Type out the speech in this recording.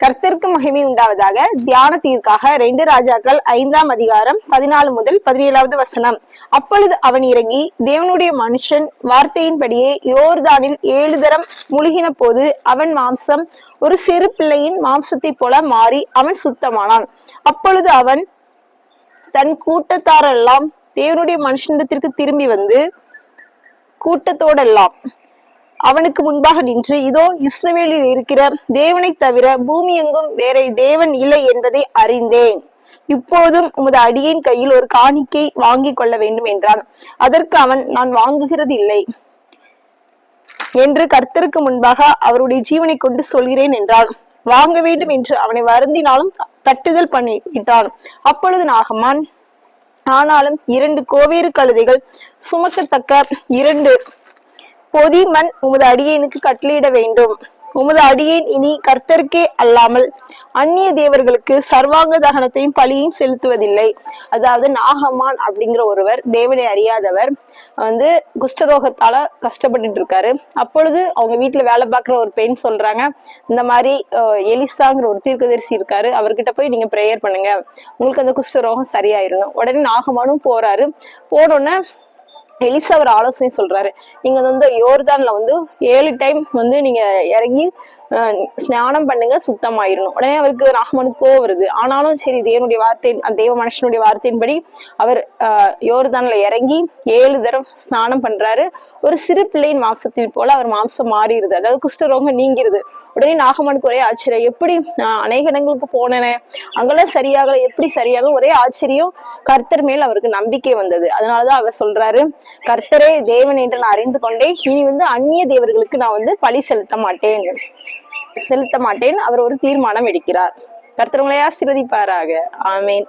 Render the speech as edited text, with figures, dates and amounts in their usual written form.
கர்த்தருக்கு மகிமை உண்டாவதாக. தியானத்திற்காக 2 ராஜாக்கள் 5ஆம் அதிகாரம் 14 முதல் 17வது வசனம். அப்பொழுது அவன் இறங்கி தேவனுடைய மனுஷன் வார்த்தையின்படியே யோர்தானில் 7 தரம் முழுகின போது அவன் மாம்சம் ஒரு சிறு பிள்ளையின் மாம்சத்தை போல மாறி அவன் சுத்தமானான். அப்பொழுது அவன் தன் கூட்டத்தாரெல்லாம் தேவனுடைய மனுஷனிடத்திற்கு திரும்பி வந்து கூட்டத்தோடெல்லாம் அவனுக்கு முன்பாக நின்று, இதோ இஸ்ரவேலில் இருக்கிற தேவனை தவிர பூமி எங்கும் வேற தேவன் இல்லை என்பதை அறிந்தேன். இப்போதும் உமது அடியின் கையில் ஒரு காணிக்கை வாங்கி கொள்ள வேண்டும் என்றான். அதற்கு அவன், நான் வாங்குகிறது இல்லை என்று கர்த்தருக்கு முன்பாக அவருடைய ஜீவனை கொண்டு சொல்கிறேன் என்றான். வாங்க வேண்டும் என்று அவனை வருந்தினாலும் தட்டுதல் பண்ணிவிட்டான். அப்பொழுது நாகமான், ஆனாலும் 2 கோவேறு கழுதைகள் சுமக்கத்தக்க 2 பொதி மண் உமது அடியேனுக்கு கட்டளையிட வேண்டும். உமது அடியேன் இனி கர்த்தருக்கே அல்லாமல் அந்நிய தேவர்களுக்கு சர்வாங்க தகனத்தையும் பலியையும் செலுத்துவதில்லை. அதாவது நாகமான் அப்படிங்கிற ஒருவர், தேவனை அறியாதவர், குஷ்டரோகத்தால கஷ்டப்பட்டு இருக்காரு. அப்பொழுது அவங்க வீட்டுல வேலை பார்க்குற ஒரு பெண் சொல்றாங்க, இந்த மாதிரி எலிசாங்கிற ஒரு தீர்க்கதரிசி இருக்காரு, அவர்கிட்ட போய் நீங்க பிரேயர் பண்ணுங்க, உங்களுக்கு அந்த குஷ்டரோகம் சரியாயிரும். உடனே நாகமானும் போறாரு. போனோடனே எலிசா ஒரு ஆலோசனை சொல்றாரு, நீங்க யோர்தான்ல 7 டைம் நீங்க இறங்கி ஸ்நானம் பண்ணுங்க, சுத்தமாயிரும். உடனே அவருக்கு நாகமானுக்கு கோவம் வருது. ஆனாலும் சரி, தேவனுடைய வார்த்தை, தேவ மனுஷனுடைய வார்த்தையின்படி அவர் யோர்தான்ல இறங்கி 7 தரம் ஸ்நானம் பண்றாரு. ஒரு சிறு பிள்ளையின் மாம்சத்தின் போல அவர் மாம்சம் மாறிடுது, அதாவது குஷ்டரோகம் நீங்கிருது. உடனே நாகமானுக்கு ஒரே ஆச்சரியம், எப்படி அநேக இடங்களுக்கு போனேனே அங்கெல்லாம் சரியாகல, எப்படி சரியாக, ஒரே ஆச்சரியம். கர்த்தர் மேல் அவருக்கு நம்பிக்கை வந்தது. அதனாலதான் அவர் சொல்றாரு, கர்த்தரே தேவன் என்று நான் அறிந்து கொண்டேன், இனி அந்நிய தேவர்களுக்கு நான் பலி செலுத்த மாட்டேன். அவர் ஒரு தீர்மானம் எடுக்கிறார். கர்த்தர் உங்களை ஆசீர்வதிப்பாராக. ஆமேன்.